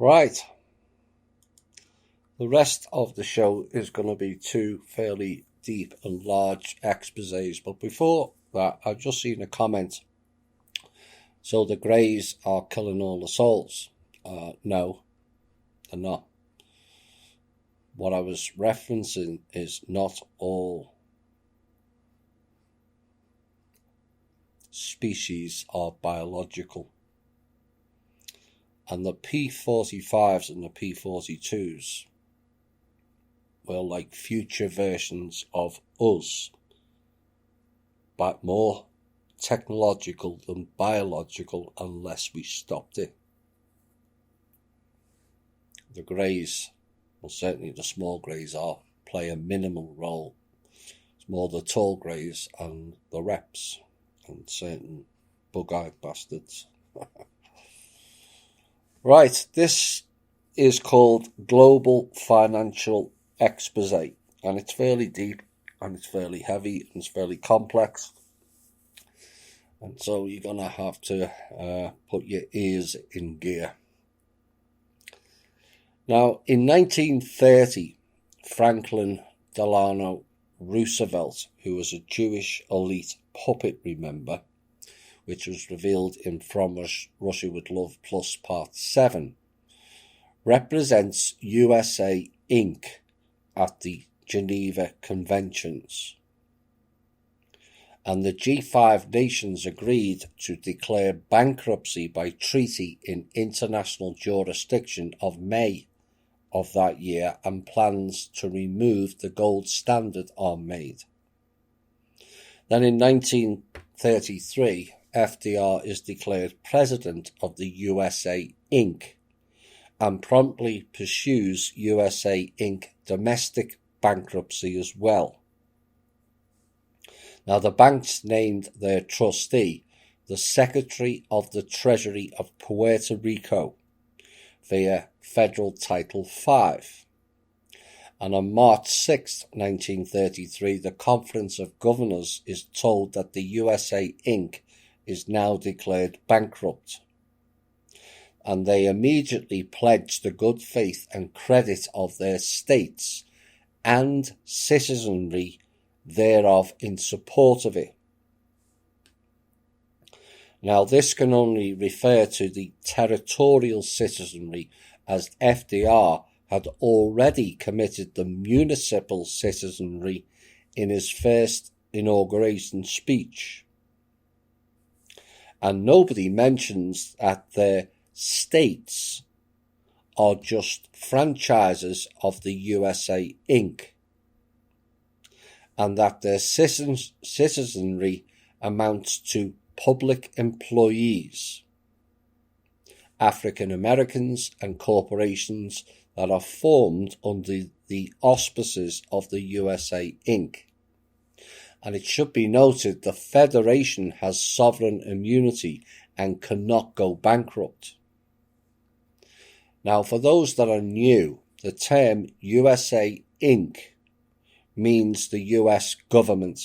Right. The rest of the show is going to be two fairly deep and large exposés. But before that, I've just seen a comment. So the Greys are killing all the souls. No, they're not. What I was referencing is not all species are biological. And the P45s and the P42s were like future versions of us, but more technological than biological unless we stopped it. The Greys, well, certainly the small Greys, play a minimal role. It's more the tall Greys and the reps and certain bug-eyed bastards. Right, this is called Global Financial Exposé, and it's fairly deep and it's fairly heavy and it's fairly complex, and so you're gonna have to put your ears in gear. Now, in 1930, Franklin Delano Roosevelt, who was a Jewish elite puppetry member, which was revealed in From Russia with Love Plus Part 7, represents USA Inc. at the Geneva Conventions. And the G5 nations agreed to declare bankruptcy by treaty in international jurisdiction of May of that year, and plans to remove the gold standard are made. Then in 1933, FDR is declared president of the USA Inc. and promptly pursues USA Inc. domestic bankruptcy as well. Now, the banks named their trustee the Secretary of the Treasury of Puerto Rico via Federal Title V. And on March 6, 1933, the Conference of Governors is told that the USA Inc. is now declared bankrupt. And they immediately pledged the good faith and credit of their states and citizenry thereof in support of it. Now, this can only refer to the territorial citizenry, as FDR had already committed the municipal citizenry in his first inauguration speech. And nobody mentions that their states are just franchises of the USA Inc. and that their citizenry amounts to public employees, African Americans and corporations that are formed under the auspices of the USA Inc. And it should be noted the Federation has sovereign immunity and cannot go bankrupt. Now, for those that are new, the term USA Inc. means the US government,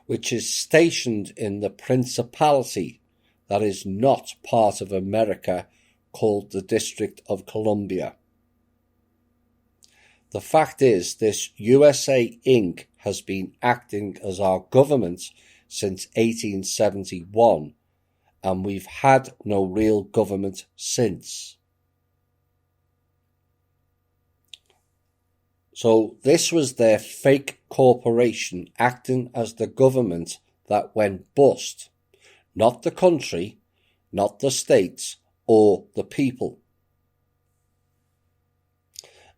which is stationed in the principality that is not part of America, called the District of Columbia. The fact is, this USA Inc. has been acting as our government since 1871, and we've had no real government since. So this was their fake corporation acting as the government that went bust, not the country, not the states, or the people.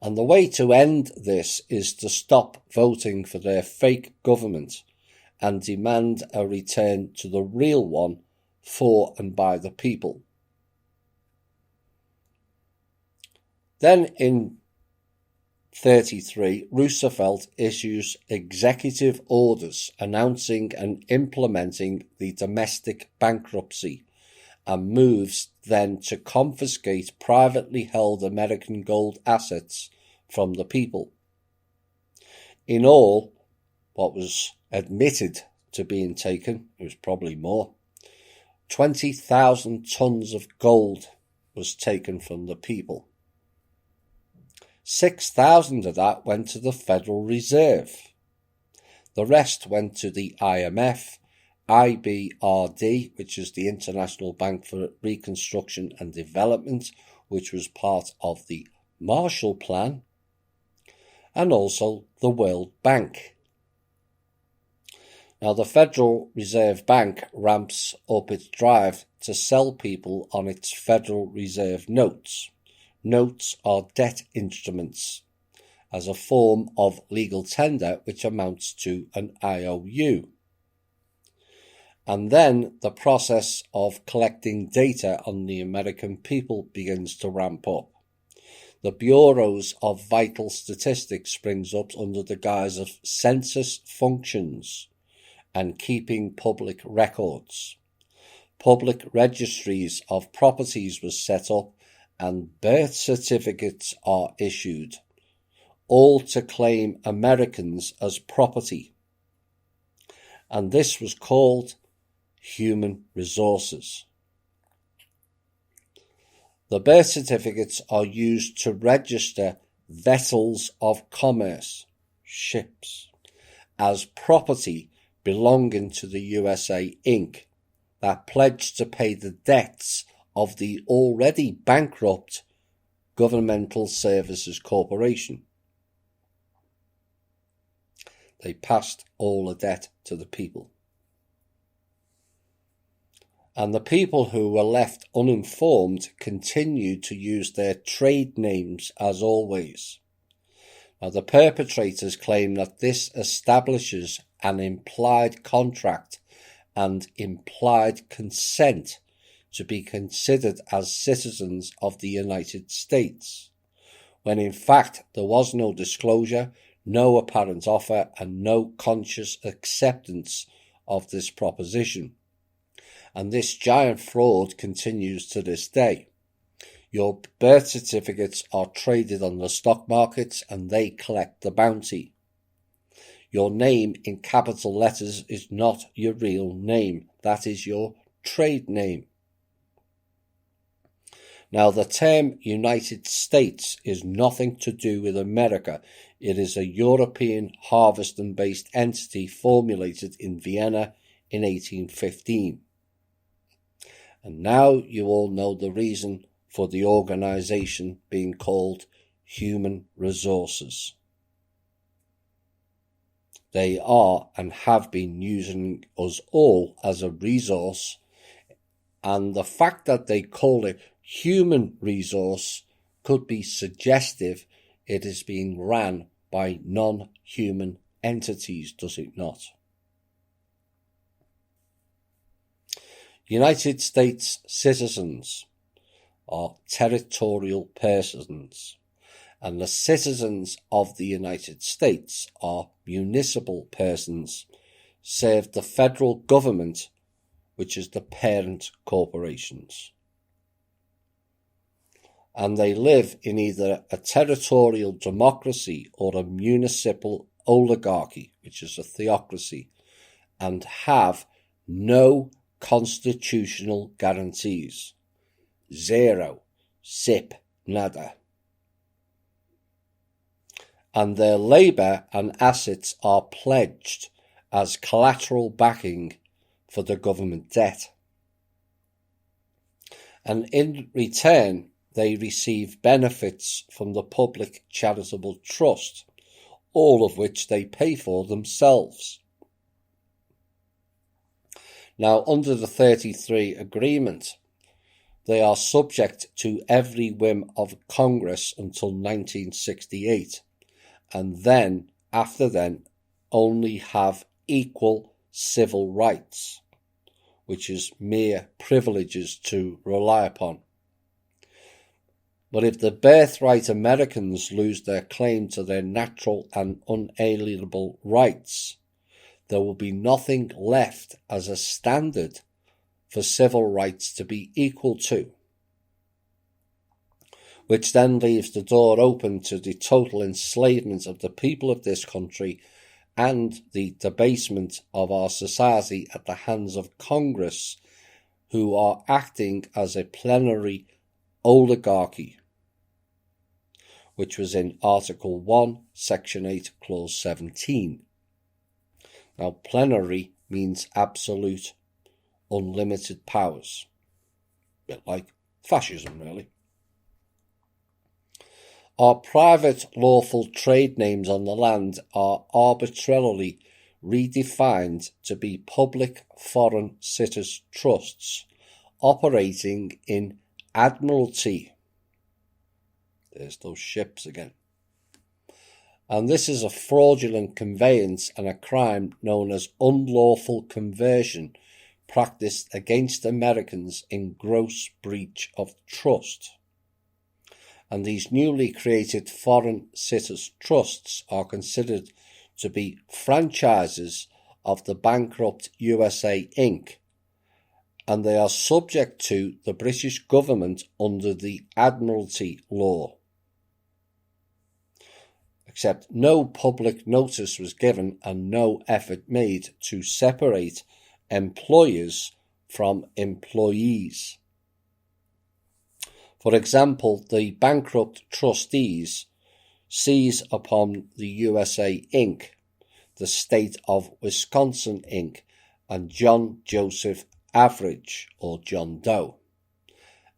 And the way to end this is to stop voting for their fake government and demand a return to the real one for and by the people. Then in 1933, Roosevelt issues executive orders announcing and implementing the domestic bankruptcy and moves then to confiscate privately held American gold assets from the people. In all, what was admitted to being taken, it was probably more, 20,000 tons of gold was taken from the people. 6,000 of that went to the Federal Reserve. The rest went to the IMF, IBRD, which is the International Bank for Reconstruction and Development, which was part of the Marshall Plan, and also the World Bank. Now, the Federal Reserve Bank ramps up its drive to sell people on its Federal Reserve notes. Notes are debt instruments as a form of legal tender which amounts to an IOU. And then the process of collecting data on the American people begins to ramp up. The bureaus of vital statistics springs up under the guise of census functions and keeping public records. Public registries of properties was set up and birth certificates are issued, all to claim Americans as property. And this was called human resources. The birth certificates are used to register vessels of commerce, ships, as property belonging to the USA Inc. that pledged to pay the debts of the already bankrupt Governmental Services Corporation. They passed all the debt to the people. And the people who were left uninformed continued to use their trade names as always. Now, the perpetrators claim that this establishes an implied contract and implied consent to be considered as citizens of the United States, when in fact there was no disclosure, no apparent offer, and no conscious acceptance of this proposition. And this giant fraud continues to this day. Your birth certificates are traded on the stock markets and they collect the bounty. Your name in capital letters is not your real name. That is your trade name. Now, the term United States is nothing to do with America. It is a European Harveston-based entity formulated in Vienna in 1815. And now you all know the reason for the organization being called Human Resources. They are and have been using us all as a resource, and the fact that they call it human resource could be suggestive it is being ran by non-human entities, does it not? United States citizens are territorial persons, and the citizens of the United States are municipal persons, serve the federal government, which is the parent corporations. And they live in either a territorial democracy or a municipal oligarchy, which is a theocracy, and have no constitutional guarantees. Zero. Zip. Nada. And their labour and assets are pledged as collateral backing for the government debt. And in return, they receive benefits from the public charitable trust, all of which they pay for themselves. Now, under the 33 agreement, they are subject to every whim of Congress until 1968, and then, after then, only have equal civil rights, which is mere privileges to rely upon. But if the birthright Americans lose their claim to their natural and unalienable rights, there will be nothing left as a standard for civil rights to be equal to, which then leaves the door open to the total enslavement of the people of this country and the debasement of our society at the hands of Congress, who are acting as a plenary oligarchy, which was in Article 1, Section 8, Clause 17. Now, plenary means absolute, unlimited powers. A bit like fascism, really. Our private lawful trade names on the land are arbitrarily redefined to be public foreign sitters trusts operating in admiralty. There's those ships again. And this is a fraudulent conveyance and a crime known as unlawful conversion practiced against Americans in gross breach of trust. And these newly created foreign sitters trusts are considered to be franchises of the bankrupt USA Inc., and they are subject to the British government under the Admiralty Law. Except no public notice was given and no effort made to separate employers from employees. For example, the bankrupt trustees seize upon the USA Inc., the State of Wisconsin Inc., and John Joseph Average, or John Doe,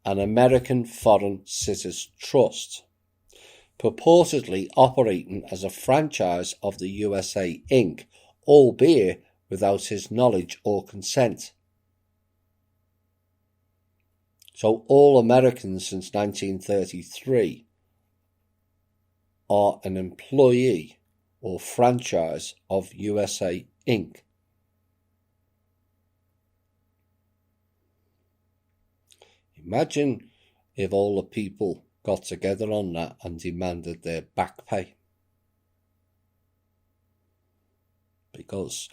an American Foreign Sitters Trust, purportedly operating as a franchise of the USA Inc., albeit without his knowledge or consent. So all Americans since 1933 are an employee or franchise of USA Inc. Imagine if all the people got together on that and demanded their back pay. Because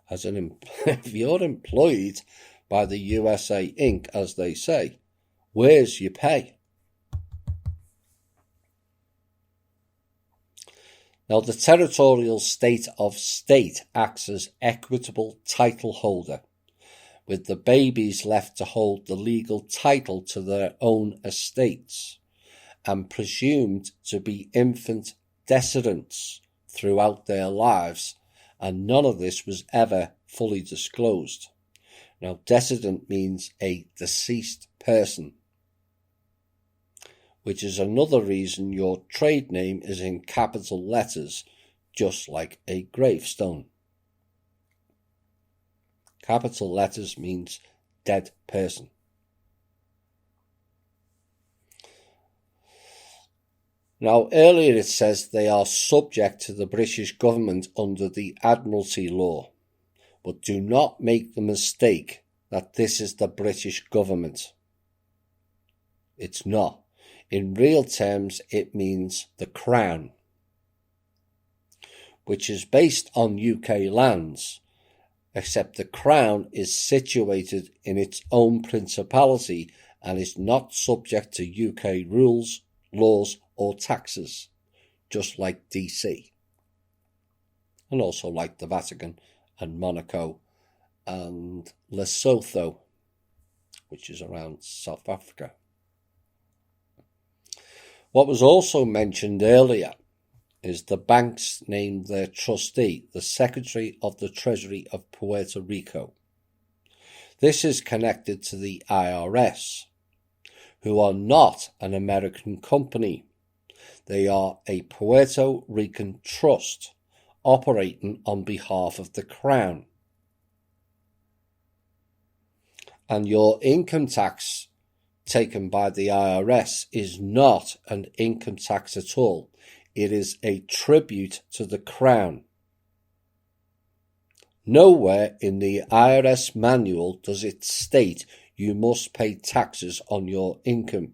if you're employed by the USA Inc., as they say, where's your pay? Now, the territorial state of state acts as equitable title holder, with the babies left to hold the legal title to their own estates, and presumed to be infant descendants throughout their lives, and none of this was ever fully disclosed. Now, descendant means a deceased person, which is another reason your trade name is in capital letters, just like a gravestone. Capital letters means dead person. Now, earlier it says they are subject to the British government under the Admiralty Law, but do not make the mistake that this is the British government. It's not. In real terms, it means the Crown, which is based on UK lands, except the Crown is situated in its own principality and is not subject to UK rules, laws or taxes, just like DC, and also like the Vatican and Monaco and Lesotho, which is around South Africa. What was also mentioned earlier is the banks named their trustee the Secretary of the Treasury of Puerto Rico. This is connected to the IRS, who are not an American company. They are a Puerto Rican trust operating on behalf of the Crown. And your income tax taken by the IRS is not an income tax at all. It is a tribute to the Crown. Nowhere in the IRS manual does it state you must pay taxes on your income.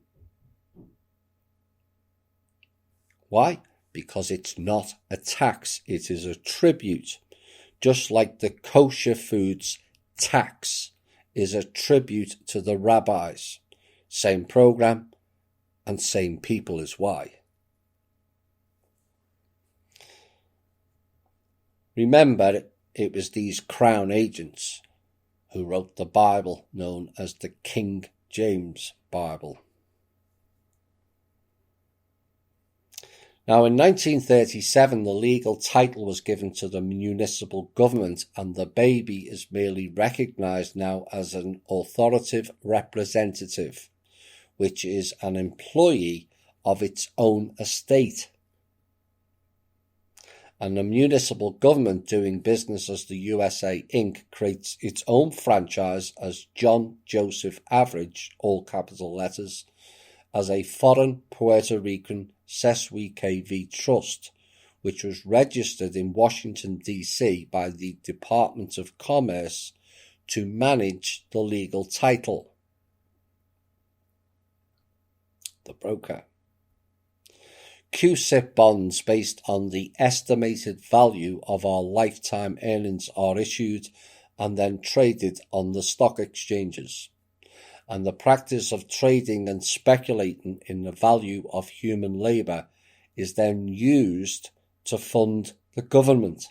Why? Because it's not a tax, it is a tribute. Just like the kosher foods tax is a tribute to the rabbis. Same program and same people is why. Remember, it was these Crown agents who wrote the Bible known as the King James Bible. Now, in 1937, the legal title was given to the municipal government, and the baby is merely recognised now as an authoritative representative, which is an employee of its own estate. And the municipal government doing business as the USA Inc. creates its own franchise as John Joseph Average, all capital letters, as a foreign Puerto Rican SESWI-KV trust, which was registered in Washington, D.C. by the Department of Commerce to manage the legal title. The broker. QSIP bonds based on the estimated value of our lifetime earnings are issued and then traded on the stock exchanges. And the practice of trading and speculating in the value of human labour is then used to fund the government.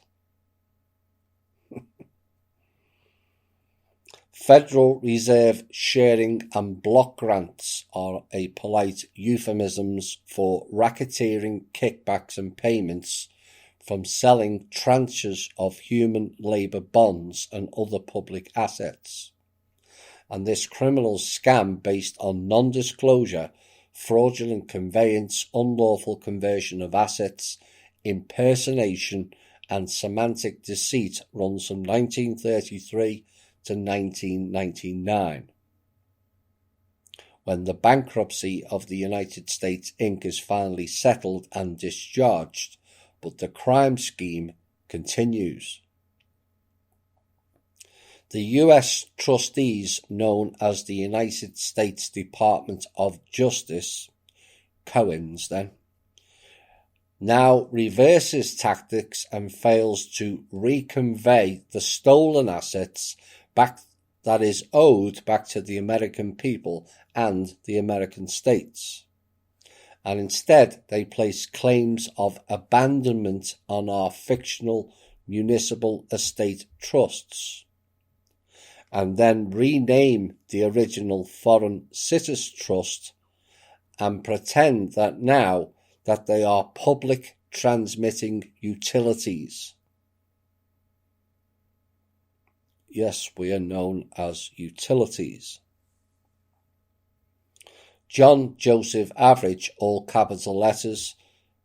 Federal Reserve sharing and block grants are a polite euphemisms for racketeering kickbacks and payments from selling tranches of human labour bonds and other public assets. And this criminal scam based on non-disclosure, fraudulent conveyance, unlawful conversion of assets, impersonation and semantic deceit runs from 1933 to 1999. When the bankruptcy of the United States Inc. is finally settled and discharged, but the crime scheme continues. The U.S. trustees, known as the United States Department of Justice, Cohens then, now reverses tactics and fails to reconvey the stolen assets back that is owed back to the American people and the American states. And instead they place claims of abandonment on our fictional municipal estate trusts, and then rename the original Foreign Cities Trust and pretend that now that they are public transmitting utilities. Yes, we are known as utilities. John Joseph Average, all capital letters,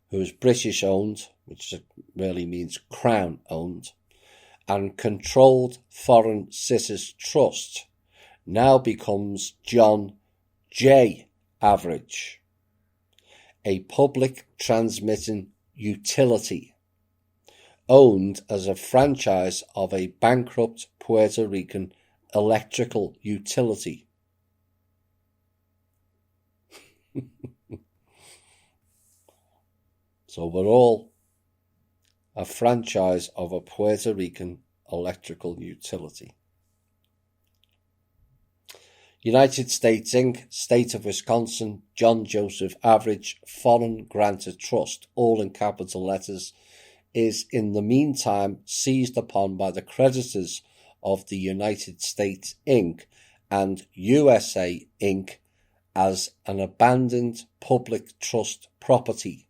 who is British owned, which really means Crown owned, and controlled Foreign Cities Trust, now becomes John J. Average, a public transmitting utility, owned as a franchise of a bankrupt Puerto Rican electrical utility. So we're all a franchise of a Puerto Rican electrical utility. United States Inc., State of Wisconsin, John Joseph Average, Foreign Grantor Trust, all in capital letters, is in the meantime seized upon by the creditors of the United States Inc. and USA Inc. as an abandoned public trust property.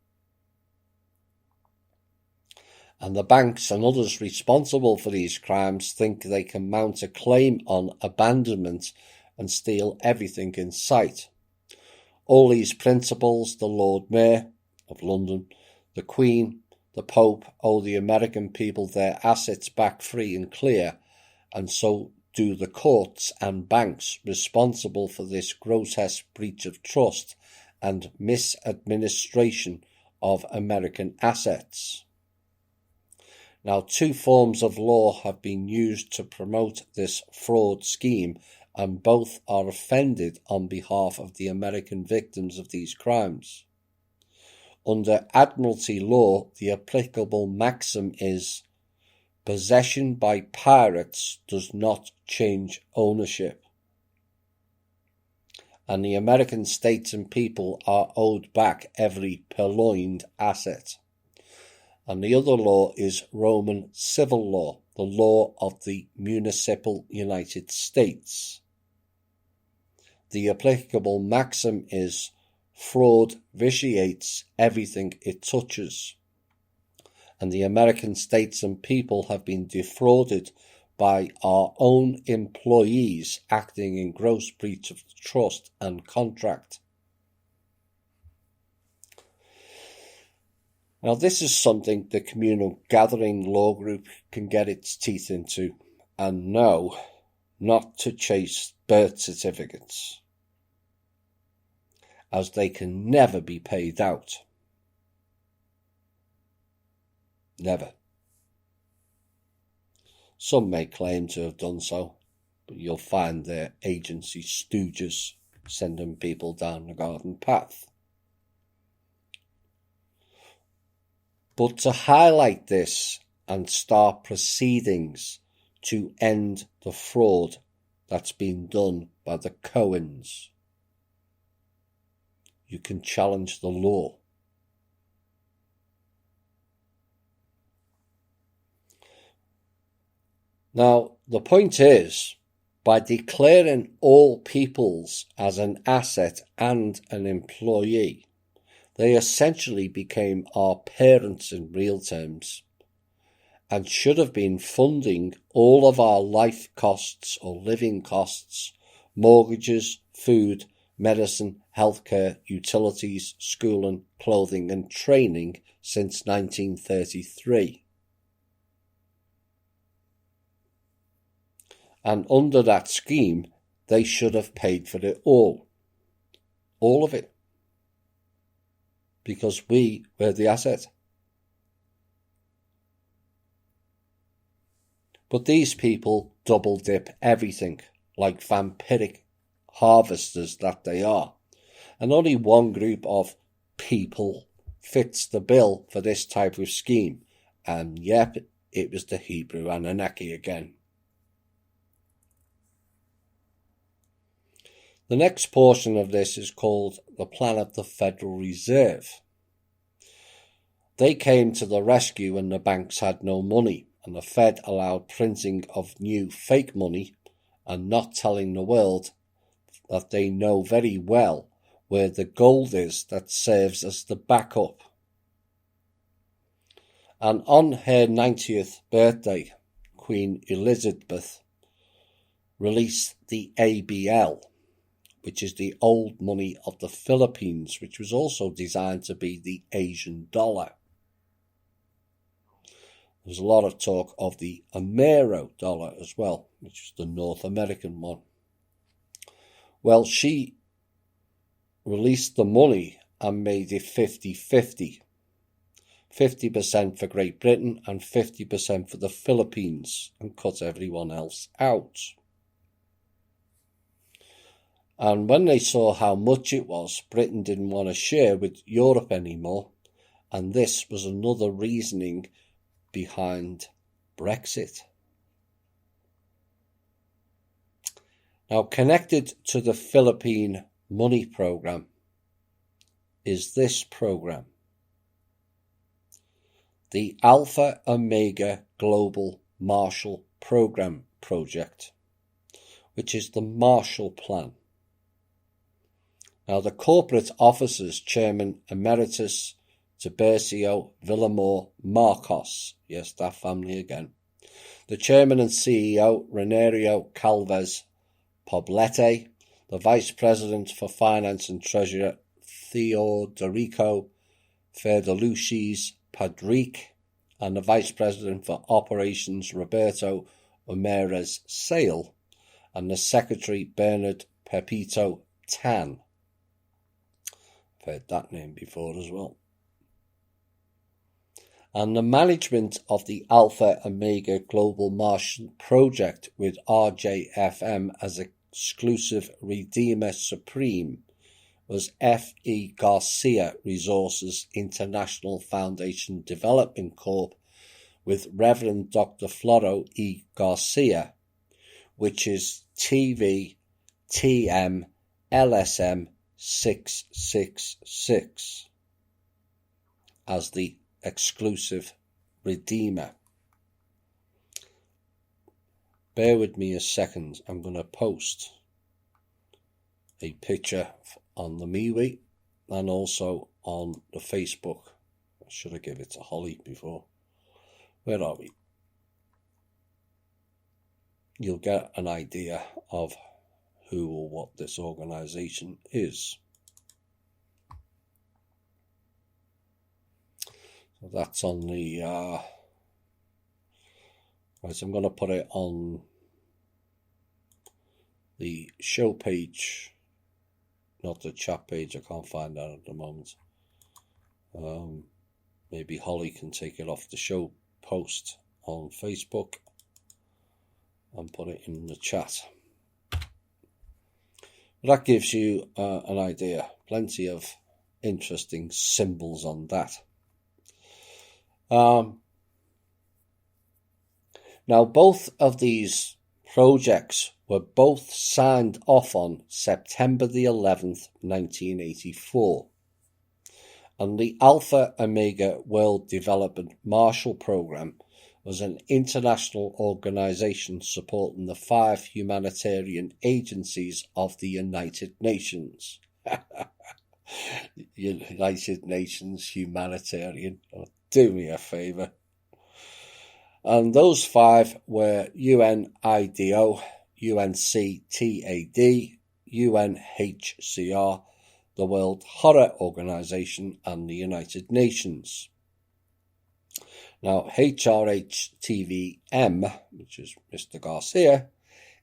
And the banks and others responsible for these crimes think they can mount a claim on abandonment and steal everything in sight. All these principals, the Lord Mayor of London, the Queen, the Pope, owe the American people their assets back free and clear, and so do the courts and banks responsible for this grotesque breach of trust and misadministration of American assets. Now, two forms of law have been used to promote this fraud scheme, and both are offended on behalf of the American victims of these crimes. Under Admiralty law, the applicable maxim is, possession by pirates does not change ownership. And the American states and people are owed back every purloined asset. And the other law is Roman civil law, the law of the municipal United States. The applicable maxim is, fraud vitiates everything it touches, and the American states and people have been defrauded by our own employees acting in gross breach of trust and contract. Now, this is something the Communal Gathering Law Group can get its teeth into, and no, not to chase birth certificates, as they can never be paid out. Never. Some may claim to have done so, but you'll find their agency stooges sending people down the garden path. But to highlight this and start proceedings to end the fraud that's been done by the Cohens, you can challenge the law. Now, the point is, by declaring all peoples as an asset and an employee, they essentially became our parents in real terms, and should have been funding all of our life costs or living costs, mortgages, food, medicine, healthcare, utilities, schooling, clothing and training since 1933. And under that scheme, they should have paid for it all of it, because we were the asset. But these people double dip everything like vampiric harvesters that they are, and only one group of people fits the bill for this type of scheme, and yep, it was the Hebrew Anunnaki again. The next portion of this is called the Plan of the Federal Reserve. They came to the rescue when the banks had no money, and the Fed allowed printing of new fake money and not telling the world that they know very well where the gold is that serves as the backup. And on her 90th birthday, Queen Elizabeth released the ABL, which is the old money of the Philippines, which was also designed to be the Asian dollar. There's a lot of talk of the Amero dollar as well, which is the North American one. Well, she released the money and made it 50-50. 50% for Great Britain and 50% for the Philippines, and cut everyone else out. And when they saw how much it was, Britain didn't want to share with Europe anymore, and this was another reasoning behind Brexit. Now, connected to the Philippine money program is this program, the Alpha Omega Global Marshall Program Project, which is the Marshall Plan. Now, the corporate officers, Chairman Emeritus Tiburcio Villamor Marcos, yes, that family again, the Chairman and CEO Renario Calvez Poblete, the Vice President for Finance and Treasurer Theodorico Ferdalucis Padrique, and the Vice President for Operations Roberto Ramirez Sale, and the Secretary Bernard Pepito Tan. I've heard that name before as well. And the management of the Alpha Omega Global Marshall Project with RJFM as exclusive Redeemer Supreme was F.E. Garcia Resources International Foundation Development Corp. With Reverend Dr. Floro E. Garcia, which is TV TM LSM 666 as the exclusive Redeemer. Bear with me a second. I'm going to post a picture on the MeWe and also on the Facebook. I should have given it to Holly before. Where are we? You'll get an idea of who or what this organisation is. So that's on the right, I'm going to put it on the show page, not the chat page. I can't find that at the moment. Maybe Holly can take it off the show post on Facebook and put it in the chat. That gives you an idea. Plenty of interesting symbols on that. Now, both of these projects were both signed off on September the 11th, 1984. And the Alpha Omega World Development Marshall Programme was an international organisation supporting the 5 humanitarian agencies of the United Nations. United Nations humanitarian. Oh, do me a favour. And those 5 were UNIDO, UNCTAD, UNHCR, the World Horror Organization, and the United Nations. Now, HRHTVM, which is Mr. Garcia,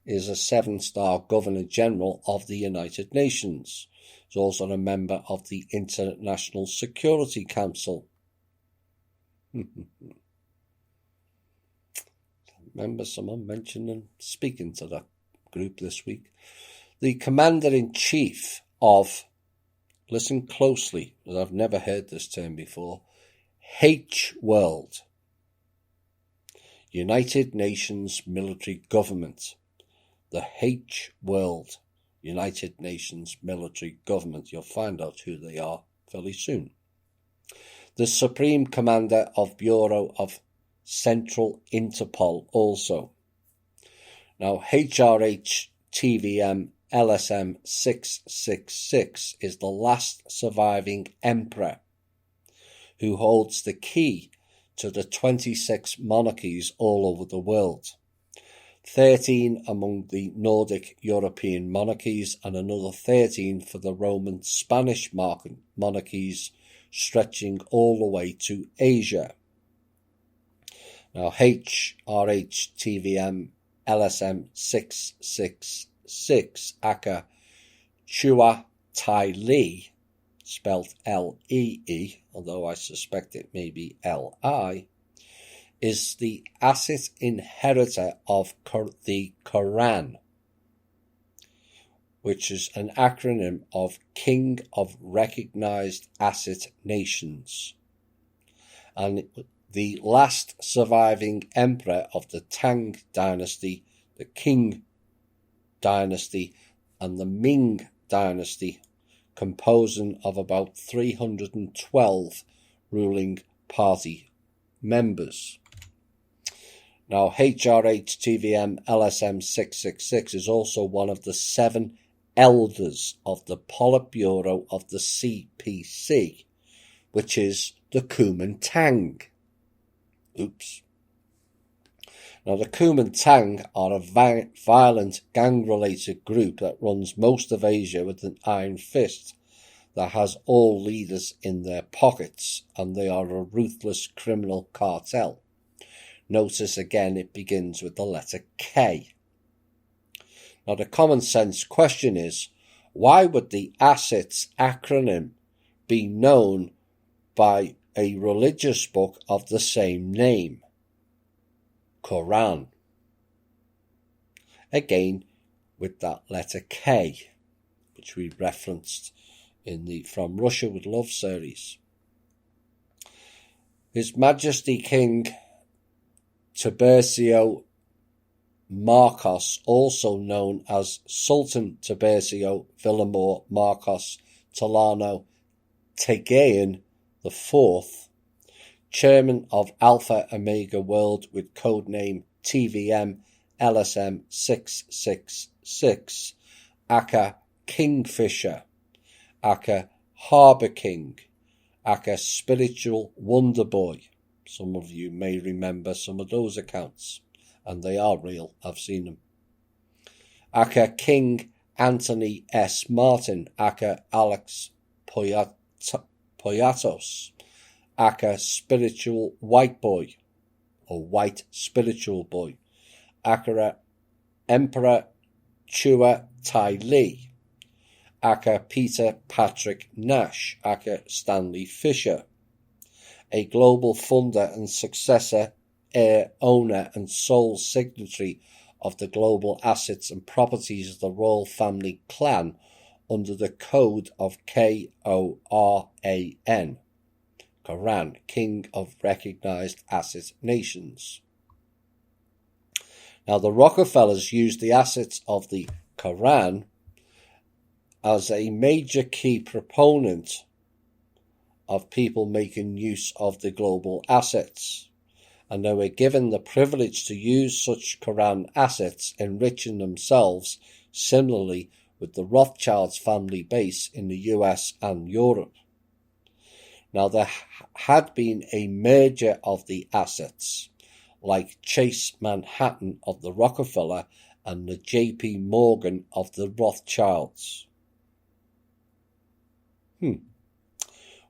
is a 7-star Governor General of the United Nations. He's also a member of the International Security Council. Remember someone mentioning speaking to that group this week. The Commander-in-Chief of, listen closely, because I've never heard this term before, H-World, United Nations Military Government. The H-World, United Nations Military Government. You'll find out who they are fairly soon. The Supreme Commander of Bureau of Central Interpol also. Now, HRHTVM LSM 666 is the last surviving emperor who holds the key to the 26 monarchies all over the world. 13 among the Nordic European monarchies and another 13 for the Roman Spanish monarchies stretching all the way to Asia. Now, HRHTVM LSM 666 aka Chua Tai Li, spelled L-E-E, although I suspect it may be L-I, is the asset inheritor of the Quran, which is an acronym of King of Recognized Asset Nations, and the last surviving emperor of the Tang dynasty, the Qing dynasty, and the Ming dynasty, composing of about 312 ruling party members. Now, HRHTVM LSM 666 is also one of the 7 elders of the Politburo of the CPC, which is the Kuomintang. Oops. Now, the Kuomintang are a violent gang-related group that runs most of Asia with an iron fist that has all leaders in their pockets, and they are a ruthless criminal cartel. Notice again it begins with the letter K. Now, the common sense question is, why would the ASSETS acronym be known by a religious book of the same name? Quran. Again, with that letter K, which we referenced in the From Russia with Love series. His Majesty King Tiburcio Marcos, also known as Sultan Tiburcio Villamor Marcos Tolano Tegayan IV, Chairman of Alpha Omega World with codename TVM LSM 666, aka Kingfisher, aka Harbour King, aka Spiritual Wonder Boy. Some of you may remember some of those accounts, and they are real. I've seen them. Aka King Anthony S. Martin, aka Alex Poyatos, aka Spiritual White Boy, or White Spiritual Boy, aka Emperor Chua Tai Li, aka Peter Patrick Nash, aka Stanley Fisher, a global funder and successor, heir, owner and sole signatory of the global assets and properties of the royal family clan under the code of KORAN, Koran, King of Recognized Asset Nations. Now, the Rockefellers used the assets of the Koran as a major key proponent of people making use of the global assets, and they were given the privilege to use such Koran assets, enriching themselves similarly with the Rothschilds family base in the US and Europe. Now, there had been a merger of the assets, like Chase Manhattan of the Rockefeller and the JP Morgan of the Rothschilds.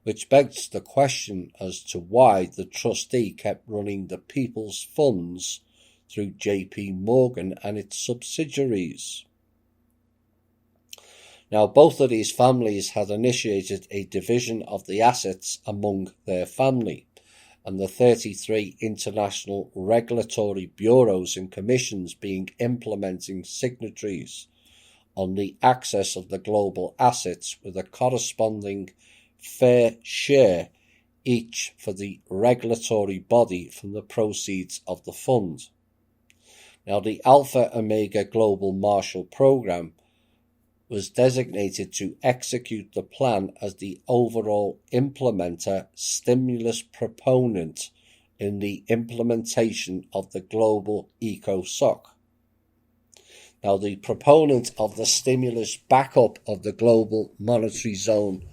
Which begs the question as to why the trustee kept running the People's Funds through JP Morgan and its subsidiaries. Now, both of these families had initiated a division of the assets among their family, and the 33 international regulatory bureaus and commissions being implementing signatories on the access of the global assets with a corresponding fair share each for the regulatory body from the proceeds of the fund. Now, the Alpha Omega Global Marshall Programme was designated to execute the plan as the overall implementer stimulus proponent in the implementation of the global ECOSOC. Now, the proponent of the stimulus backup of the global monetary zone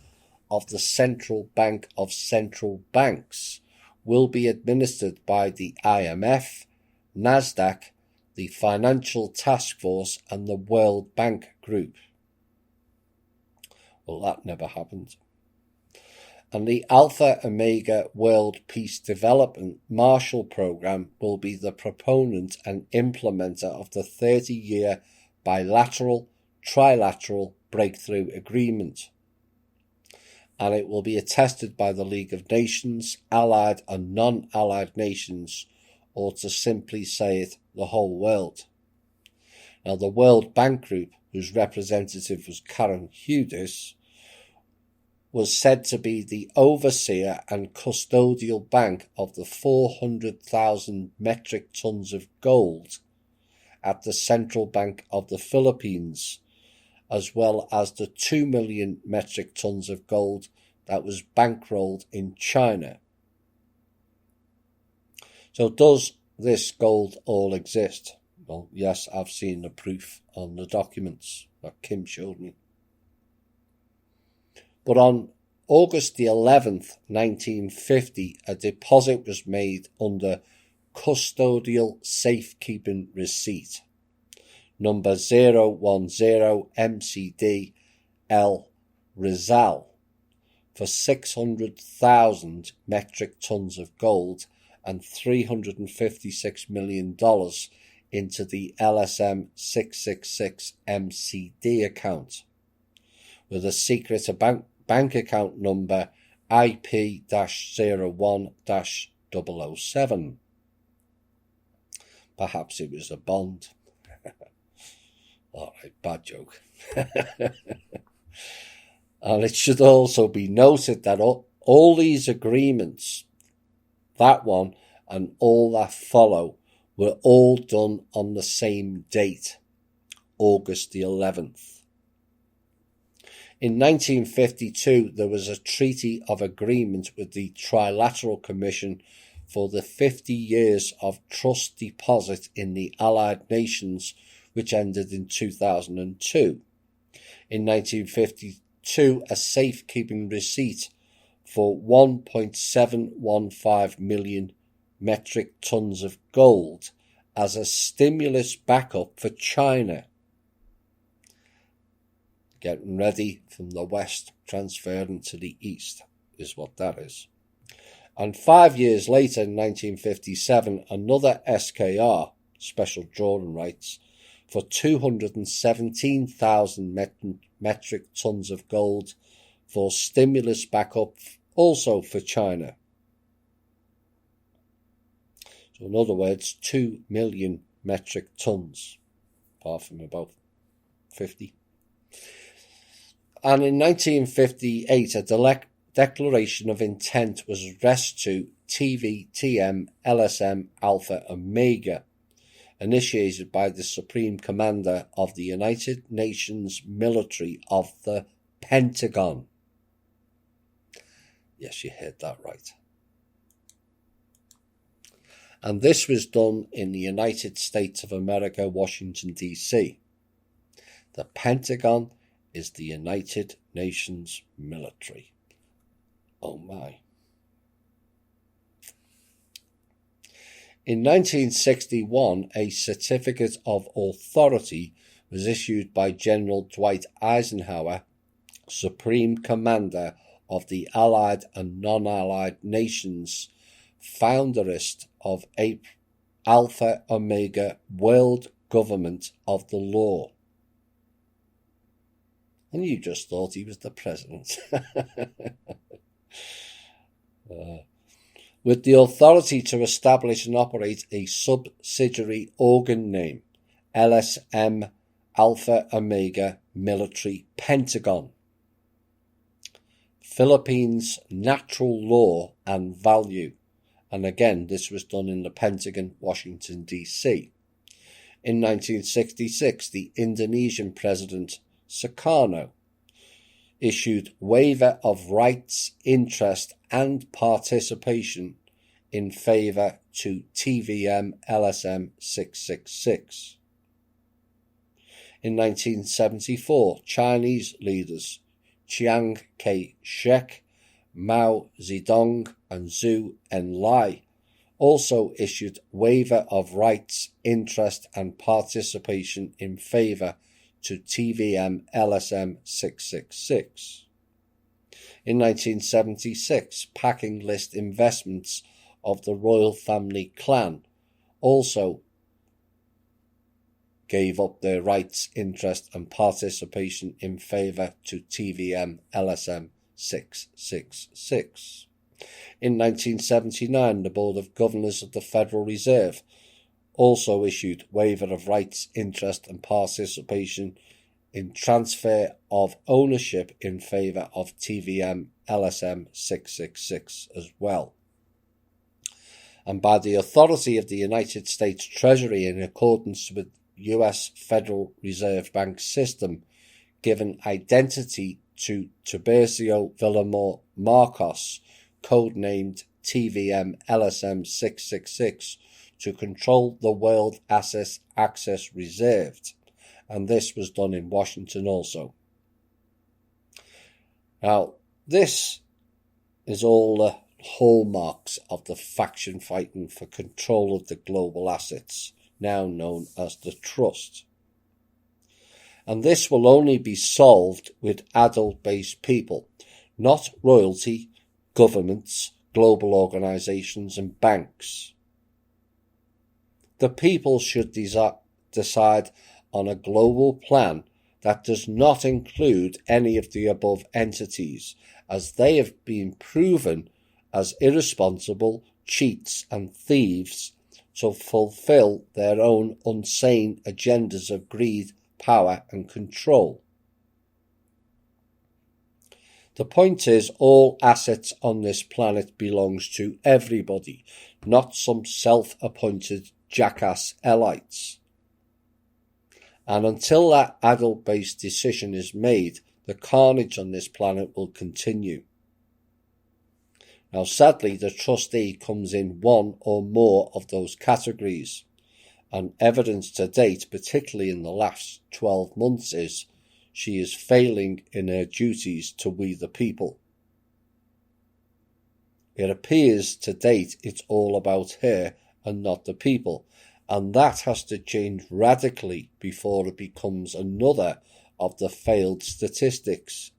of the Central Bank of Central Banks will be administered by the IMF, NASDAQ, the Financial Task Force, and the World Bank Group. Well, that never happened. And the Alpha Omega World Peace Development Marshall Programme will be the proponent and implementer of the 30-year bilateral, trilateral breakthrough agreement. And it will be attested by the League of Nations, allied and non-allied nations, or to simply say it, the whole world. Now, the World Bank Group, whose representative was Karen Hudis, was said to be the overseer and custodial bank of the 400,000 metric tons of gold at the Central Bank of the Philippines, as well as the 2 million metric tons of gold that was bankrolled in China. So does this gold all exist? Well, yes, I've seen the proof on the documents that Kim showed me. But on August the 11th, 1950, a deposit was made under Custodial Safekeeping Receipt, number 010 MCD L Rizal, for 600,000 metric tons of gold and $356 million into the LSM 666 MCD account, with a secret bank account number IP-01-007. Perhaps it was a bond. All right, bad joke. And it should also be noted that all these agreements, that one and all that follow, were all done on the same date, August the 11th. In 1952, there was a treaty of agreement with the Trilateral Commission for the 50 years of trust deposit in the Allied Nations, which ended in 2002. In 1953, 2. A safekeeping receipt for 1.715 million metric tons of gold as a stimulus backup for China. Getting ready from the west, transferring to the east is what that is. And 5 years later, in 1957, another SKR, special drawing rights, for 217,000 metric tons of gold for stimulus backup, also for China. So in other words, 2 million metric tons, apart from about 50. And in 1958, a declaration of intent was addressed to TVTM LSM Alpha Omega, initiated by the Supreme Commander of the United Nations Military of the Pentagon. Yes, you heard that right. And this was done in the United States of America, Washington, D.C. The Pentagon is the United Nations military. Oh my. In 1961, a certificate of authority was issued by General Dwight Eisenhower, Supreme Commander of the Allied and non-Allied nations, founderist of Alpha Omega World Government of the Law. And you just thought he was the president. With the authority to establish and operate a subsidiary organ name, LSM Alpha Omega Military Pentagon. Philippines Natural Law and Value. And again, this was done in the Pentagon, Washington, D.C. In 1966, the Indonesian President Sukarno issued waiver of rights, interest and participation in favour to TVM LSM 666. In 1974, Chinese leaders Chiang Kai-shek, Mao Zedong and Zhou Enlai also issued waiver of rights, interest and participation in favour to TVM LSM 666. In 1976, packing list investments of the royal family clan also gave up their rights, interest and participation in favour to TVM LSM 666. In 1979, the Board of Governors of the Federal Reserve also issued waiver of rights, interest and participation in transfer of ownership in favour of TVM LSM 666 as well. And by the authority of the United States Treasury, in accordance with US Federal Reserve Bank system, given identity to Tiburcio Villamor Marcos, codenamed TVM LSM 666, to control the World Asset Access Reserved, and this was done in Washington also. Now, this is all the hallmarks of the faction fighting for control of the global assets, now known as the Trust. And this will only be solved with adult-based people, not royalty, governments, global organisations and banks. The people should decide on a global plan that does not include any of the above entities, as they have been proven as irresponsible, cheats and thieves to fulfill their own insane agendas of greed, power and control. The point is, all assets on this planet belongs to everybody, not some self-appointed jackass elites. And until that adult-based decision is made, the carnage on this planet will continue. Now, sadly, the trustee comes in one or more of those categories, and evidence to date, particularly in the last 12 months, is she is failing in her duties to we the people. It appears to date it's all about her and not the people, and that has to change radically before it becomes another of the failed statistics.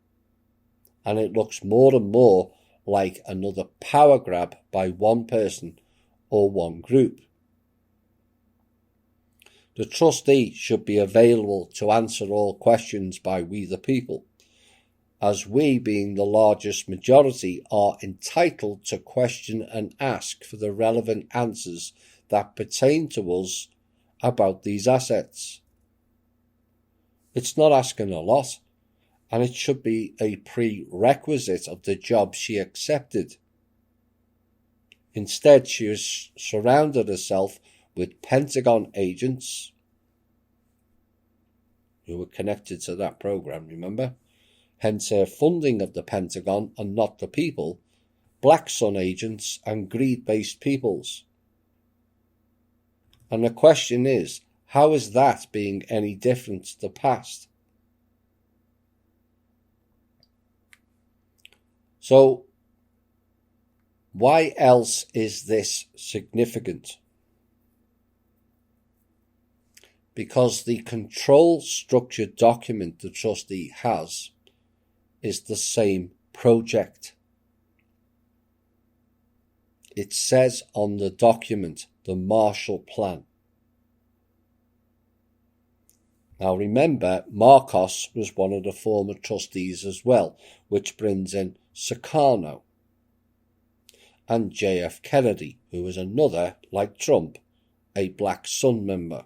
And it looks more and more like another power grab by one person or one group. The trustee should be available to answer all questions by we the people, as we, being the largest majority, are entitled to question and ask for the relevant answers that pertain to us about these assets. It's not asking a lot, and it should be a prerequisite of the job she accepted. Instead, she has surrounded herself with Pentagon agents who were connected to that program, remember? Hence her funding of the Pentagon and not the people, Black Sun agents and greed-based peoples. And the question is, how is that being any different to the past? So, why else is this significant? Because the control structure document the trustee has is the same project. It says on the document, the Marshall Plan. Now remember, Marcos was one of the former trustees as well, which brings in Sukarno and J.F. Kennedy, who was another, like Trump, a Black Sun member.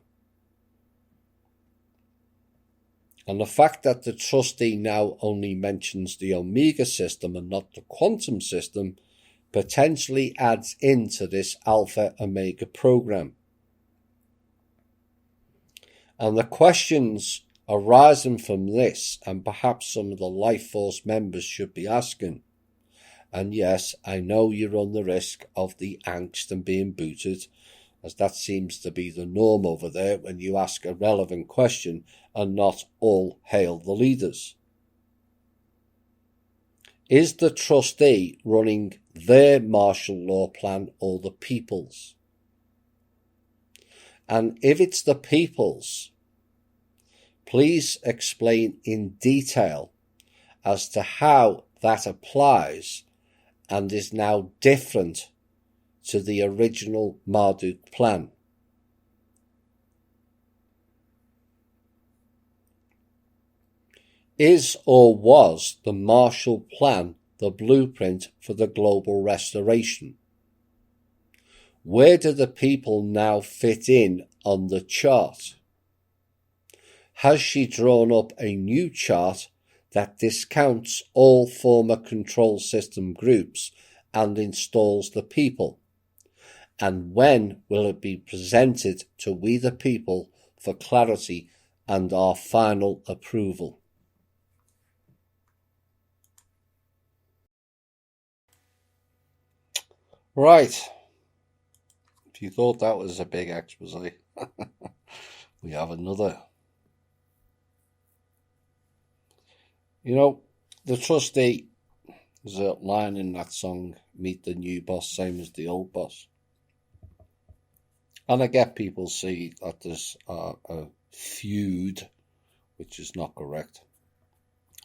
And the fact that the trustee now only mentions the Omega system and not the quantum system potentially adds into this Alpha Omega program. And the questions arising from this, and perhaps some of the Life Force members should be asking, and yes, I know you run the risk of the angst and being booted, as that seems to be the norm over there when you ask a relevant question and not all hail the leaders. Is the trustee running their martial law plan or the people's? And if it's the people's, please explain in detail as to how that applies and is now different to the original Marduk plan. Is or was the Marshall Plan the blueprint for the global restoration? Where do the people now fit in on the chart? Has she drawn up a new chart that discounts all former control system groups and installs the people? And when will it be presented to we the people for clarity and our final approval? Right. If you thought that was a big expose, we have another. You know, the trustee is a line in that song, meet the new boss, same as the old boss. And I get people see that there's a feud, which is not correct,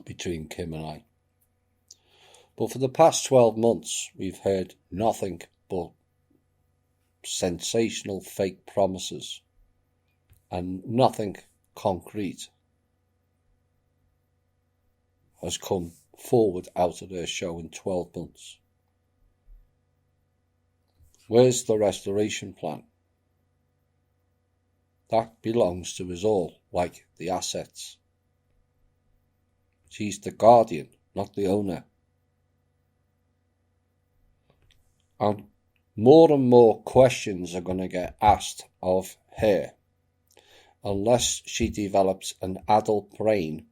between Kim and I. But for the past 12 months, we've heard nothing but sensational fake promises and nothing concrete has come forward out of their show in 12 months. Where's the restoration plan? That belongs to us all, like the assets. She's the guardian, not the owner. And more questions are going to get asked of her unless she develops an adult brain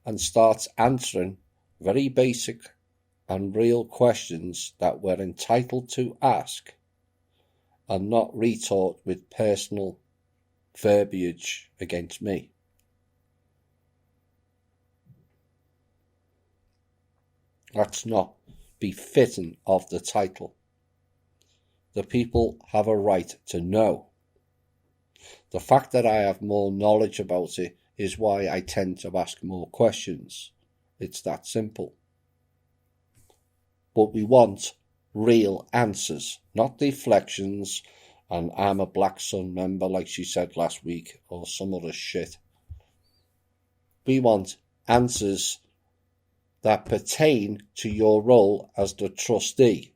and starts answering very basic and real questions that we're entitled to ask and not retort with personal verbiage against me. That's not befitting of the title. The people have a right to know. The fact that I have more knowledge about it is why I tend to ask more questions. It's that simple. But we want real answers, not deflections and I'm a Black Sun member like she said last week or some other shit. We want answers that pertain to your role as the trustee.